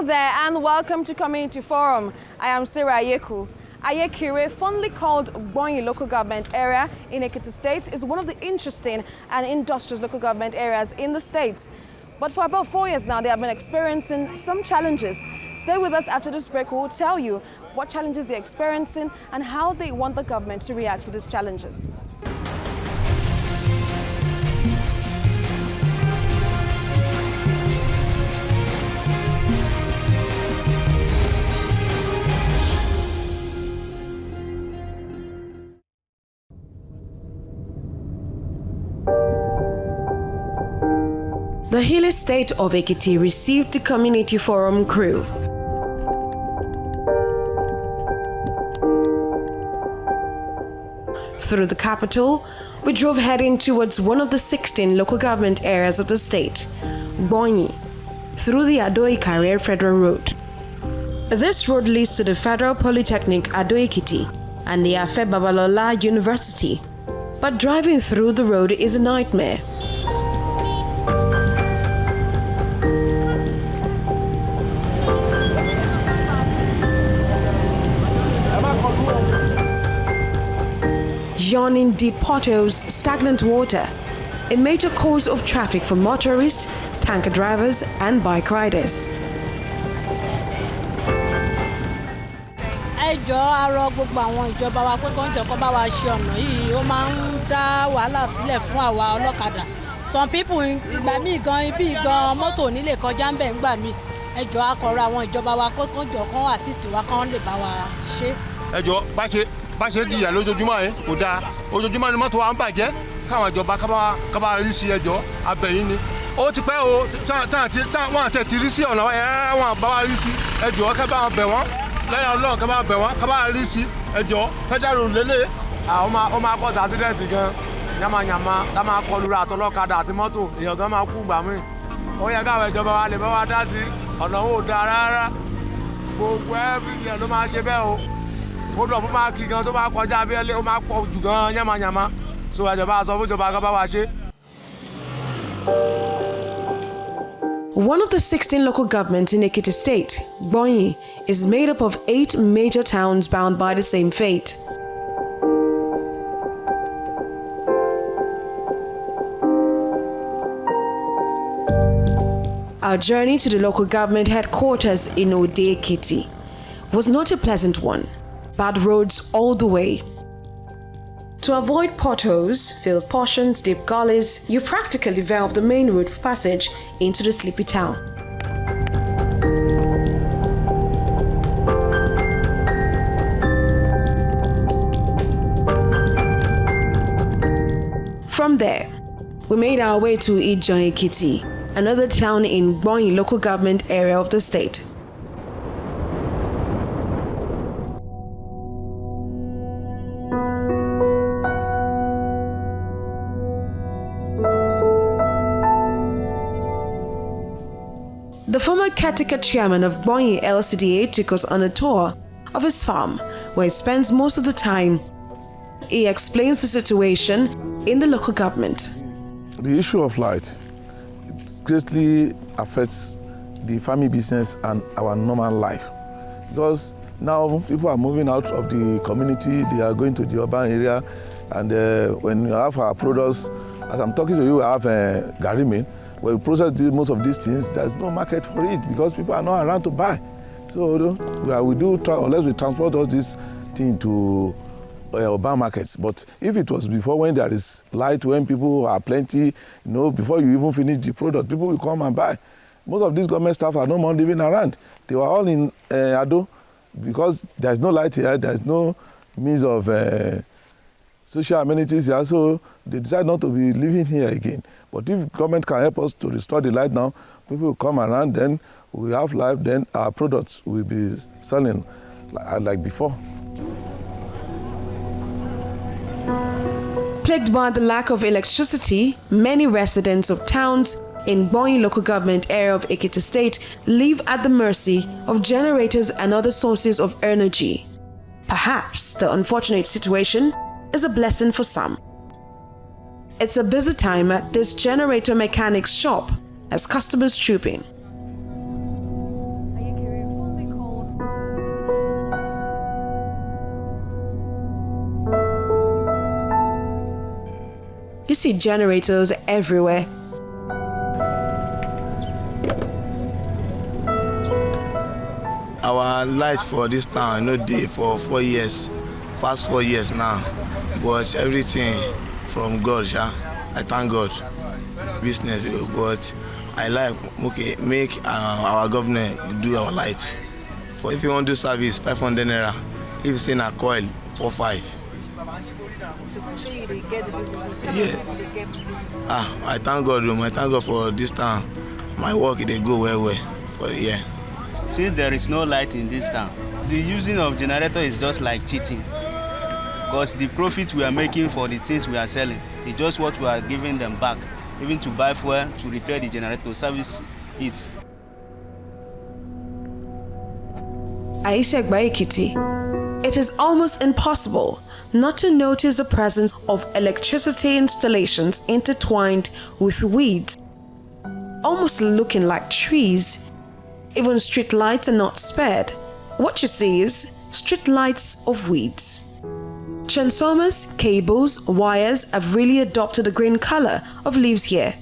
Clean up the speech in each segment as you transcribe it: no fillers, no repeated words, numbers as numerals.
there and welcome to Community Forum. I am Sarah Ayeku. Ayekire, fondly called Gboyin local government area in Ekiti State, is one of the interesting and industrious local government areas in the state. But for about 4 years now, they have been experiencing some challenges. Stay with us after this break. We will tell you what challenges they're experiencing and how they want the government to react to these challenges. The hilly state of Ekiti received the Community Forum crew. Through the capital, we drove heading towards one of the 16 local government areas of the state, Gboyin, through the Ado-Ikare Federal Road. This road leads to the Federal Polytechnic Ado-Ekiti and the Afe Babalola University, but driving through the road is a nightmare. Yawning deep potholes, stagnant water, a major cause of traffic for motorists, tanker drivers, and bike riders. Ẹjọ́ arọ gbogbo àwọn ìjọba wa pé kọ́ńjọ kọ́ bá wa ṣe ọ̀nà yìí ó máa ń dá wàhálà sílẹ̀ fún àwa ọlọ́kadà. Some people ìgbà míì gan ibi gan mọ́tò nílé kọjá ń bẹ̀ ńgbà míì. Ẹjọ́ akọ̀rọ̀ àwọn ìjọba wa pé kọ́ńjọ kan assist wa kán lè bá wa ṣe. Ẹjọ́ bá ṣe dìyà lójoojúmọ́ yẹn kò dáa ojoojúmọ́ ni mọ́tò wa ń bàjẹ́ káwọn ìjọba kábà rí sí ẹjọ́ abẹ́yìn ni ó ti pẹ́ o táwọn àtẹ̀ ti rí sí ọ̀nà ẹ̀ wọn bá wa rí sí ẹjọ́ kábà wọn bẹ̀ wọ́n lẹ́yìn ọlọ́run kábà bẹ̀ wọ́n kábà rí sí ẹjọ́ fẹ́dárò lélẹ̀. ó máa kọ́ sí accident gan yamayama ká máa kọlu ra àtọlọ́kadà àti mọ́tò èèyàn gan máa kú gbà mí ó yẹ káwọn ìjọba wa lè bá wa dá sí ọ̀nà ò dáa rárá gbogbo everything ló máa ṣe bẹ́ẹ̀ o. One of the 16 local governments in Ekiti State, Gboyin, is made up of 8 major towns bound by the same fate. Our journey to the local government headquarters in Ode-Ekiti was not a pleasant one. Bad roads all the way. To avoid potholes, filled portions, deep gullies, you practically valve the main road for passage into the sleepy town. From there, we made our way to Ekiti, another town in Gboyin local government area of the state. The former caretaker chairman of Gboyin LCDA took us on a tour of his farm, where he spends most of the time. He explains the situation in the local government. The issue of light, it greatly affects the farming business and our normal life. Because now people are moving out of the community, they are going to the urban area, and when you have our products, as I'm talking to you, I have gari mill. When we process most of these things, there's no market for it because people are not around to buy. So we do unless we transport all this thing to urban markets. But if it was before, when there is light, when people are plenty, before you even finish the product, people will come and buy. Most of these government staff are no more living around. They were all in Ado because there's no light here, there's no means of social amenities here, so they decide not to be living here again. But if government can help us to restore the light now, people will come around, then we have life, then our products will be selling like before. Plagued by the lack of electricity, many residents of towns in Gboyin local government area of Ekiti State live at the mercy of generators and other sources of energy. Perhaps the unfortunate situation is a blessing for some. It's a busy time at this generator mechanic's shop as customers troop in. see generators everywhere. Our light for this town no dey for 4 years, past 4 years now, but everything from God, I thank God. Business, but I like make our government do our light. For if you want to do service, 500 naira. If you say na coil, 4-5. So you get the business. Yeah. I thank God. I thank God for this town. My work they go well for the year. Since there is no light in this town, the using of generator is just like cheating, because the profit we are making for the things we are selling is just what we are giving them back, even to buy fuel, to repair the generator, service it. Aisha Ekiti. It is almost impossible not to notice the presence of electricity installations intertwined with weeds, almost looking like trees. Even street lights are not spared. What you see is street lights of weeds. Transformers, cables, wires have really adopted the green color of leaves here.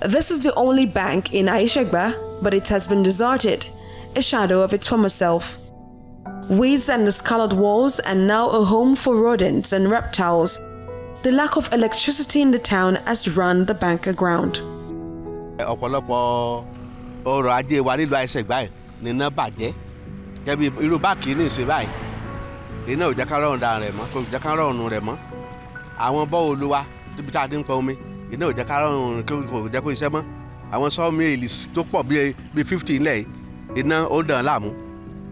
This is the only bank in Aishegba, but it has been deserted, a shadow of its former self. Weeds and discolored walls are now a home for rodents and reptiles. The lack of electricity in the town has run the bank aground. Ọ̀pọ̀lọpọ̀ ọrọ̀ ajé wa nílùú Aishegba ni iná bàjẹ́. Kẹ́bi irú báàkì ní ìṣe báyìí. Iná ò jẹ́ ká rọrùn dáa rẹ̀ mọ́, kò jẹ́ ká rọrùn rẹ̀ mọ́. Àwọn bọ́ọ̀lù wa níbi tá a ti ń pọn omi, iná ò jẹ́ ká rọrùn kò jẹ́ kó iṣẹ́ mọ́. Àwọn sawmills tó pọ̀ bíi 50 nílẹ̀ yìí, iná ó dàn láàmú.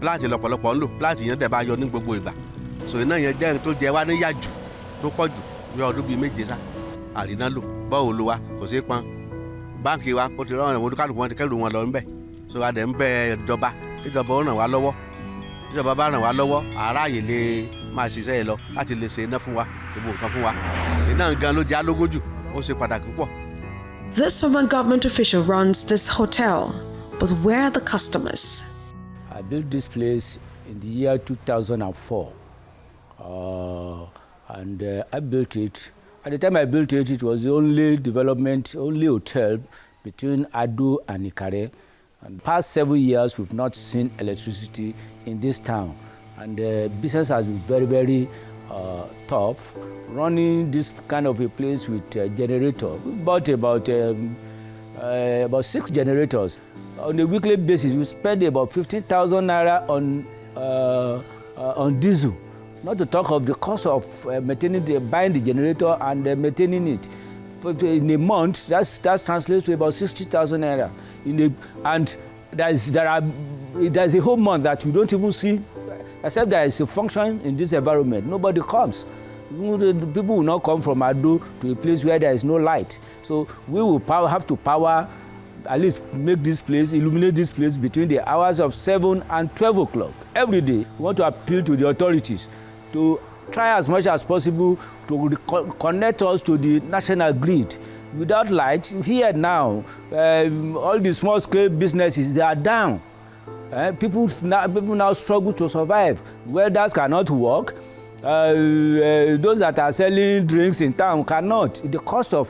Pláàtì lọ́pọ̀lọpọ̀ ń lò, pláàtì yẹn dẹ̀ bá yọ ní gbogbo ìgbà. So iná yẹn jẹ́ tó jẹ wá níyà jù tó pọ̀ jù ní ọdún bíi 7 sá. Àríná lò, bọ́ọ̀lù wa kò ṣeé pọn. Báńkì wa kò ti rọrùn àwọn olùkálùkù wọn ti kẹ́rù wọn lọ níbẹ̀. So a dẹ̀ ń bẹ ìjọba kíjọba ó ràn wá lọ́wọ́. Ìjọba bá ràn wá lọ́wọ́ àráàyè lè máa ṣiṣẹ́ yẹn lọ láti lè ṣe iná fún wa, gbogbo nǹkan fún wa. Iná gan ló jẹ́ alógójù, ó ṣe pàtàkì púpọ̀. This former government official runs this hotel, but where are the customers? I built this place in the year 2004, and I built it. At the time I built it, it was the only development, only hotel between Ado and Ikare. And past 7 years, we've not seen electricity in this town. And the business has been very, very tough. Running this kind of a place with a generator, we bought about 6 generators. On a weekly basis, we spend about 15,000 naira on diesel. Not to talk of the cost of buying the generator and maintaining it. In a month, that translates to about 60,000 naira. And there's a whole month that we don't even see, except there is a function in this environment. Nobody comes. People will not come from Ado to a place where there is no light. So we will have to power, at least make this place, illuminate this place between the hours of 7 and 12 o'clock every day. We want to appeal to the authorities to try as much as possible to connect us to the national grid. Without light, here now, all the small-scale businesses, they are down. People now struggle to survive. Welders cannot work. Those that are selling drinks in town cannot. The cost of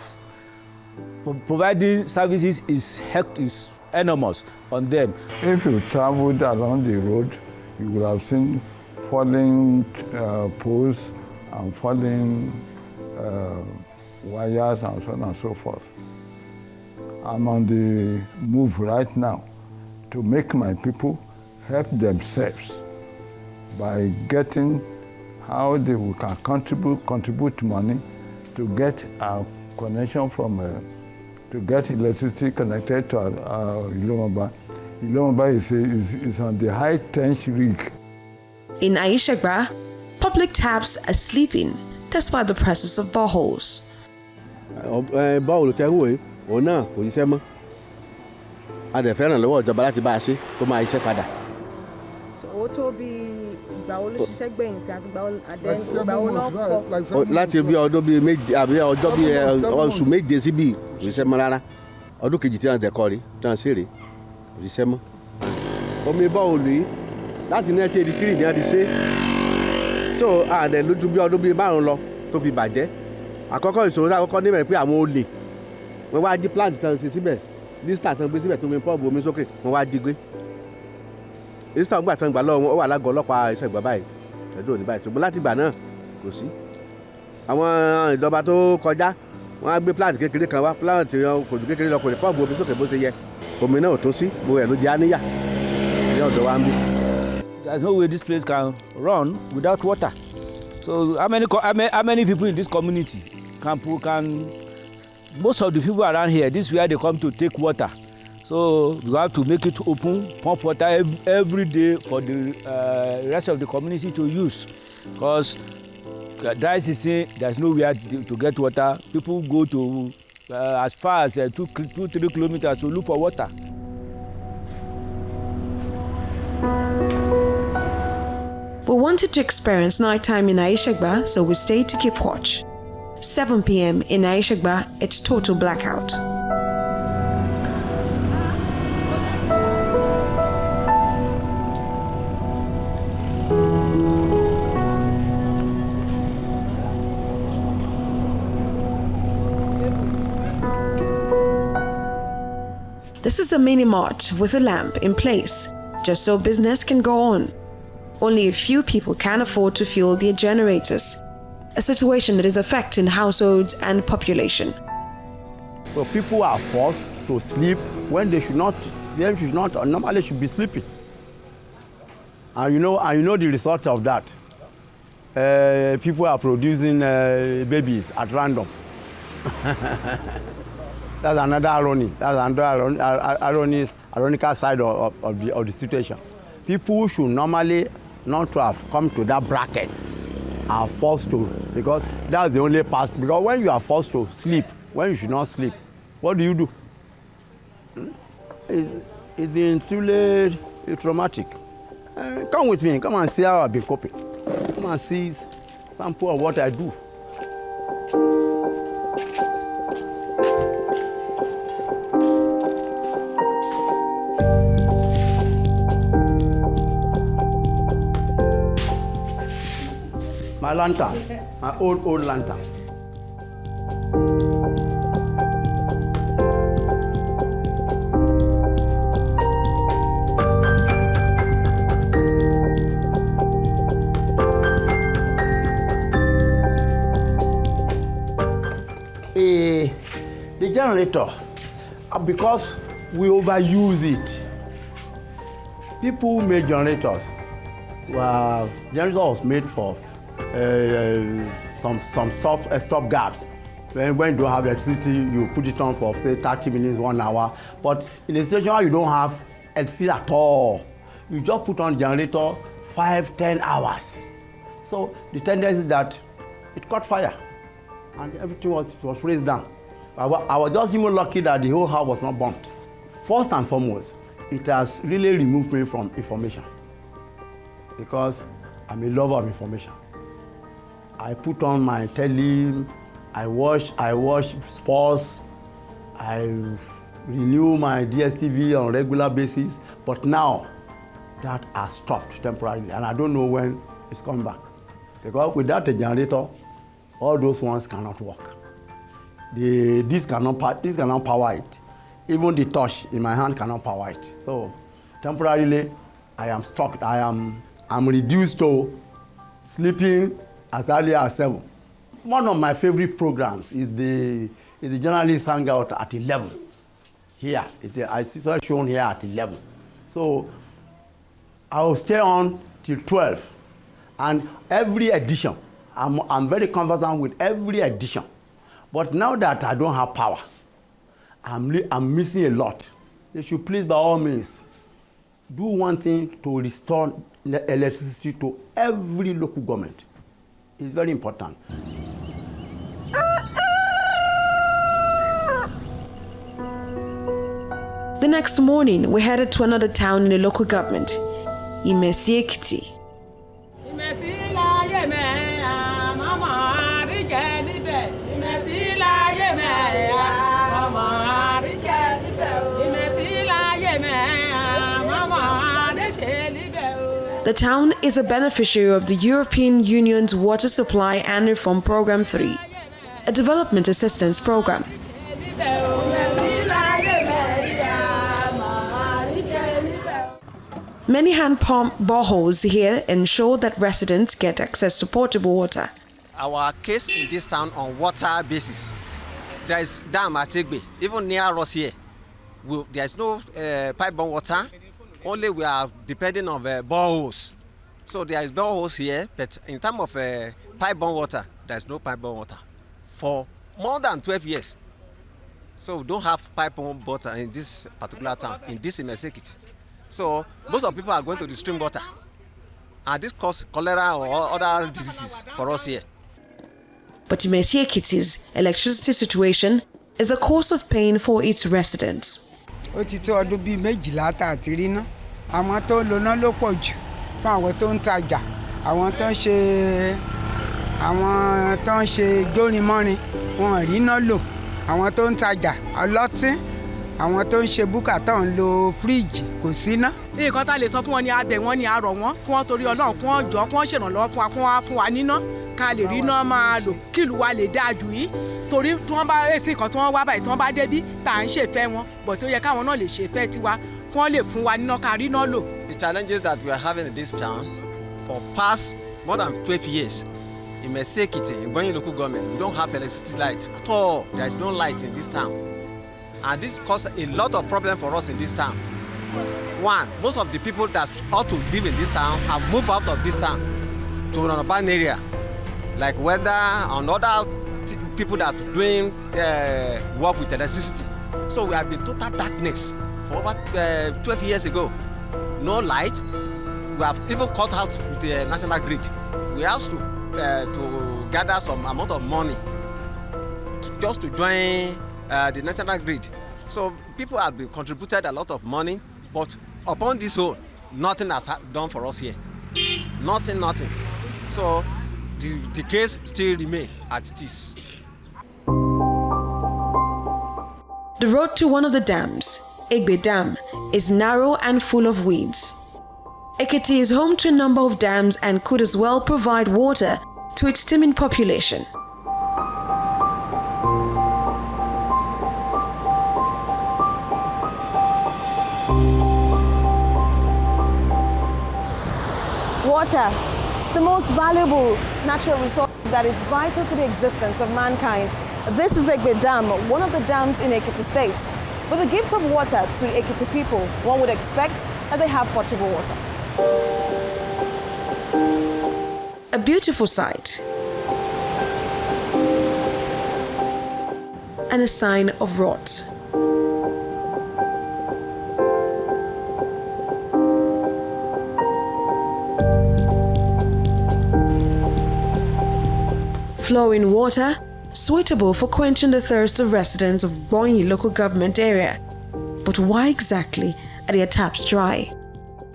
providing services is enormous on them. If you traveled along the road, you would have seen falling poles and falling wires and so on and so forth. I'm on the move right now to make my people help themselves by getting how they can contribute money to get a connection from to get electricity connected to Ilomaba. Ilomaba is on the high tension rig. In Aishegba, public taps are sleeping despite the presence of boreholes. Bọ́ọ̀lù tẹ́wọ́ yìí, òun náà kò ṣiṣẹ́ mọ́. A dẹ̀ fẹ́ràn lọ́wọ́ ìjọba láti bá a ṣe kó máa ṣiṣẹ́ padà. Ó tó bí ìgbà wo ló ṣiṣẹ́ gbẹ̀yìn sí àti ìgbà wo náà kọ́? Láti bí ọdún bíi méje àbí ọjọ́ bíi oṣù méje síbí kò ṣiṣẹ́ mọ́ rárá. Ọdún kejì tí wọ́n dẹ̀kọ́ rí tí wọ́n ṣèrè kò ṣiṣẹ́ mọ́. Omi bọ́ọ̀lù yìí láti 1983 ni a ti ṣe. so àdẹ lójú bí ọdún bíi 5 lọ tó fi bàjẹ́ àkọ́kọ́ ìṣòro àkọ́kọ́ níbẹ̀ pé àwọn olè wọ́n wá jí plant tán ṣe síbẹ̀ lísítà tán gbé síbẹ̀ tó mi pọ́ọ̀bù omi sókè wọ́n wá jí gbé lísítà gbà tán gbà lọ́wọ́ wọn ó wà lágọ̀ọ́ ọlọ́pàá iṣẹ́ ìgbà báyìí ẹ̀dọ́ òní báyìí ṣùgbọ́n láti ìgbà náà kò sí àwọn ìjọba tó kọjá wọ́n á gbé plant kékeré kan wá plant kò ju kékeré lọ kò lè pọ́ọ̀bù omi sókè bó ṣe yẹ omi náà ò tó sí gbogbo ẹ̀ ló jẹ́ àníyà ní ọ̀dọ̀ wa ń bí. There's no way this place can run without water. So how many people in this community can most of the people around here, this is where they come to take water. So you have to make it open, pump water every day for the rest of the community to use. Because dry season, there's nowhere to get water. People go to as far as 2-3 kilometers to look for water. We wanted to experience nighttime in Aishagba, so we stayed to keep watch. 7 p.m. in Aishagba, it's total blackout. This is a mini mart with a lamp in place, just so business can go on. Only a few people can afford to fuel their generators, a situation that is affecting households and population. So people are forced to sleep when they should not normally should be sleeping. And you know the result of that. People are producing babies at random. That's another irony. That's another ironical side of the situation. People should normally not to have come to that bracket are forced to, because that's the only path. Because when you are forced to sleep, when you should not sleep, what do? It's been truly traumatic. Come with me, come and see how I've been coping. Come and see sample of what I do. My lantern, my old lantern. The generator, because we overuse it. People who made generators. Well, generator was made for some stop gaps. When you don't have electricity, you put it on for say 30 minutes, 1 hour. But in a situation where you don't have electricity at all, you just put on generator 5-10 hours. So the tendency is that it caught fire and everything was raised down. I was just even lucky that the whole house was not burnt. First and foremost, it has really removed me from information because I'm a lover of information. I put on my telly, I watch sports, I renew my DSTV on a regular basis, but now that has stopped temporarily and I don't know when it's coming back. Because without a generator, all those ones cannot work. This cannot power it. Even the torch in my hand cannot power it. So temporarily, I am stuck. I'm reduced to sleeping as early as 7. One of my favorite programs is the journalist hangout at 11. Here, I see it shown here at 11. So I will stay on till 12, and every edition, I'm very conversant with every edition. But now that I don't have power, I'm missing a lot. They should please, by all means, do one thing to restore electricity to every local government. It's very important. The next morning, we headed to another town in the local government, Ekiti. The town is a beneficiary of the European Union's Water Supply and Reform Program 3, a development assistance program. Many hand pump boreholes here ensure that residents get access to potable water. Our case in this town on water basis, there is dam at Gboyin, even near us here. There is no pipe-borne water, only we are depending on boreholes. So there is boreholes here, but in terms of pipe-borne water, there is no pipe-borne water for more than 12 years. So we don't have pipe-borne water in this particular town, in this Ekiti. So most of people are going to the stream water, and this causes cholera or other diseases for us here. But Ekiti's electricity situation is a cause of pain for its residents. Ó ti tó ọdún bíi 12 tá a ti rí ná. Àwọn tó ń lo ná ló pọ̀ jù fún àwọn tó ń tajà, àwọn tó ń ṣe jórinmọ́rin wọn rí ná lò, àwọn tó ń tajà ọlọ́tí, àwọn tó ń ṣe búkà tó ń lo fíríjì kò sí ná. Nǹkan tá lè sọ fún wọn ni abẹ wọn ni a rọ̀ wọ́n kí wọ́n torí Ọlọ́run kí wọ́n jọ kí wọ́n ṣèrànlọ́wọ́ fún wa kí wọ́n fún wa níná ká lè rí iná máa lò kí ìlú wa lè dáa jù yìí torí tí wọ́n bá èsì kan tí wọ́n wá báyìí tí wọ́n bá débí tá à ń ṣèfẹ́ wọn bọ̀ tó yẹ káwọn náà lè ṣèfẹ́ tiwa kí wọ́n lè fún wa níná ká rí iná lò. The challenges that we are having in this town for past more than 12 years in Ekiti, in Gboyin local government, we don't have electricity light at all. There is no light in this town. And this causes a lot of problems for us in this town. One, most of the people that ought to live in this town have moved out of this town to an urban area, like weather and other people that are doing work with electricity. So we have been total darkness for over 12 years ago. No light. We have even cut out with the national grid. We have to gather some amount of money just to join the national grid. So people have been contributed a lot of money, but upon this whole, nothing has done for us here. Nothing. So the case still remains as it is. The road to one of the dams, Gboyin Dam, is narrow and full of weeds. Ekiti is home to a number of dams and could as well provide water to its teeming population. Water, the most valuable natural resource that is vital to the existence of mankind. This is Gboyin Dam, one of the dams in Ekiti State. With the gift of water to Ekiti people, one would expect that they have potable water. A beautiful sight and a sign of rot. Flowing water, suitable for quenching the thirst of residents of Gboyin local government area. But why exactly are their taps dry?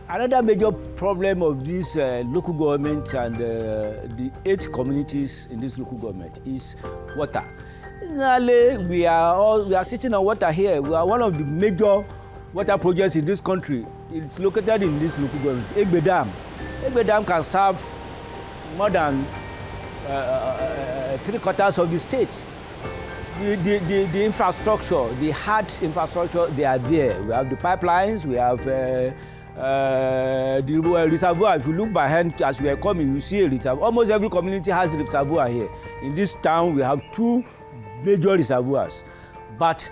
Another major problem of this local government and the 8 communities in this local government is water. We are sitting on water here. We are one of the major water projects in this country. It's located in this local government, Gboyin Dam. Gboyin Dam can serve more than 3/4 of the state. The infrastructure, the hard infrastructure, they are there. We have the pipelines, we have the reservoir. If you look behind as we are coming, you see a reservoir. Almost every community has a reservoir here. In this town, we have 2 major reservoirs. But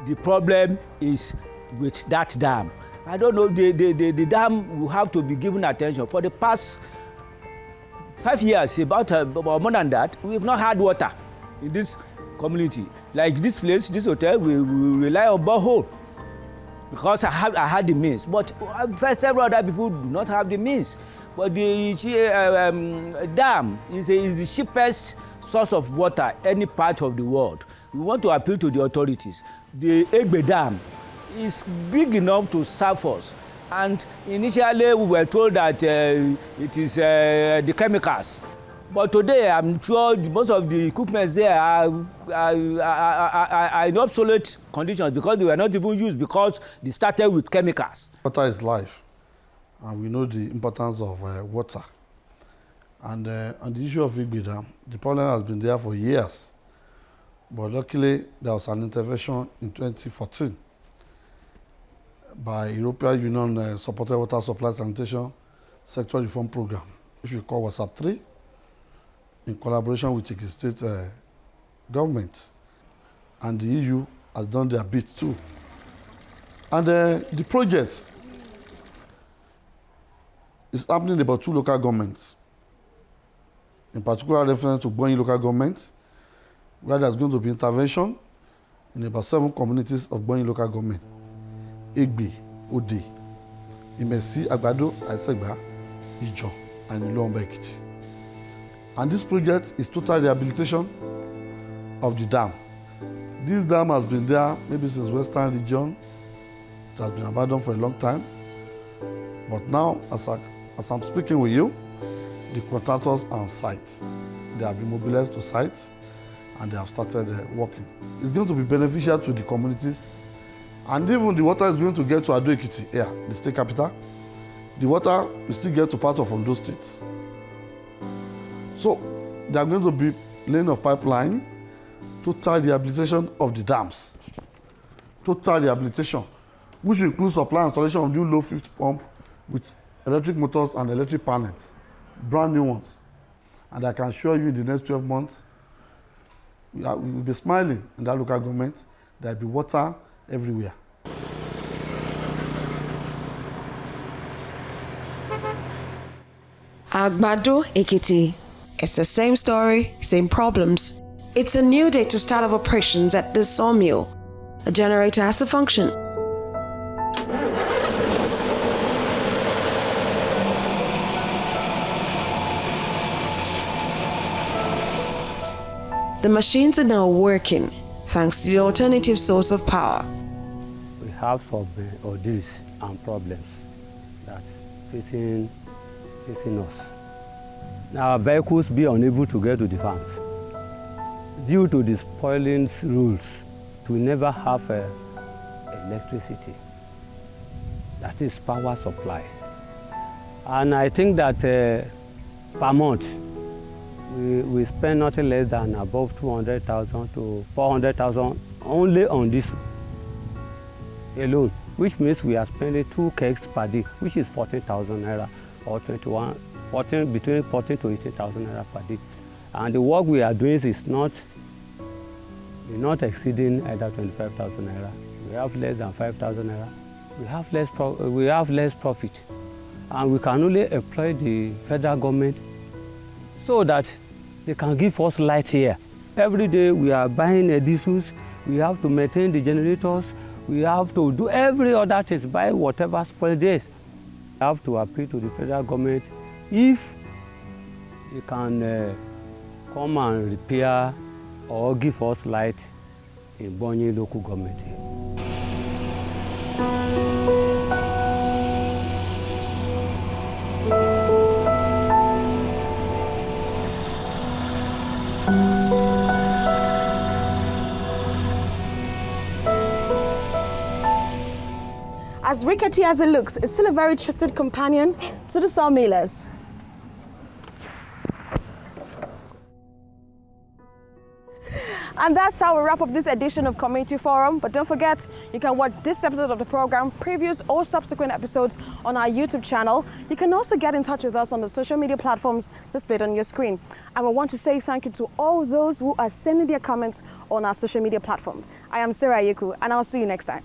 the problem is with that dam. I don't know, the dam will have to be given attention. For the past 5 years, about more than that, we have not had water in this community. Like this place, this hotel, we rely on borehole because I had the means. But several other people do not have the means. But the dam is the cheapest source of water any part of the world. We want to appeal to the authorities. The Gboyin Dam is big enough to serve us. And initially we were told that it is the chemicals. But today I'm sure most of the equipment there are in obsolete conditions because they were not even used because they started with chemicals. Water is life. and we know the importance of water. And on the issue of Gboyin Dam, the problem has been there for years. But luckily, there was an intervention in 2014 by European Union supported water supply sanitation sector reform program, which we call WASAP 3, in collaboration with Ekiti State government. And the EU has done their bit too. And the project is happening about 2 local governments, in particular reference to Gboyin local government, where there's going to be intervention in about 7 communities of Gboyin local government: Egbe, Ode, Imesi, Agbado, Aisegba, Ijo, and Ilomba Ekiti. And this project is total rehabilitation of the dam. This dam has been there maybe since Western region. It has been abandoned for a long time. But now, as I'm speaking with you, the contractors are on site. They have been mobilized to sites and they have started working. It's going to be beneficial to the communities, and even the water is going to get to Ado Ekiti, here, the state capital. The water will still get to part of Ondo State. So they are going to be laying of pipeline, total rehabilitation of the dams. Total rehabilitation, which includes supply and installation of new low-fifth pump with electric motors and electric panels, brand new ones. And I can assure you in the next 12 months, we will be smiling in that local government. There will be water everywhere. Agbado, Ekiti. It's the same story, same problems. It's a new day to start of operations at this sawmill. A generator has to function. The machines are now working thanks to the alternative source of power. We have some ordeals and problems that's facing us. Our vehicles be unable to get to the farms. Due to the spoiling rules, we never have electricity. That is power supplies. And I think that per month, we spend nothing less than above 200,000 to 400,000 only on this alone, which means we are spending 2 kegs per day, which is 14,000 naira or between 14 to 18,000 naira per day. And the work we are doing is not exceeding either 25,000 naira. We have less than 5,000 naira. We have less profit, and we can only employ the federal government so that they can give us light here. Every day we are buying diesels. We have to maintain the generators. We have to do every other thing, buy whatever spoil days. We have to appeal to the federal government if they can come and repair or give us light in Gboyin local government here. As rickety as it looks, it's still a very trusted companion to the sawmillers. And that's how we wrap up this edition of Community Forum. But don't forget, you can watch this episode of the program, previews or subsequent episodes on our YouTube channel. You can also get in touch with us on the social media platforms displayed on your screen. And we want to say thank you to all those who are sending their comments on our social media platform. I am Sarah Yeku, and I'll see you next time.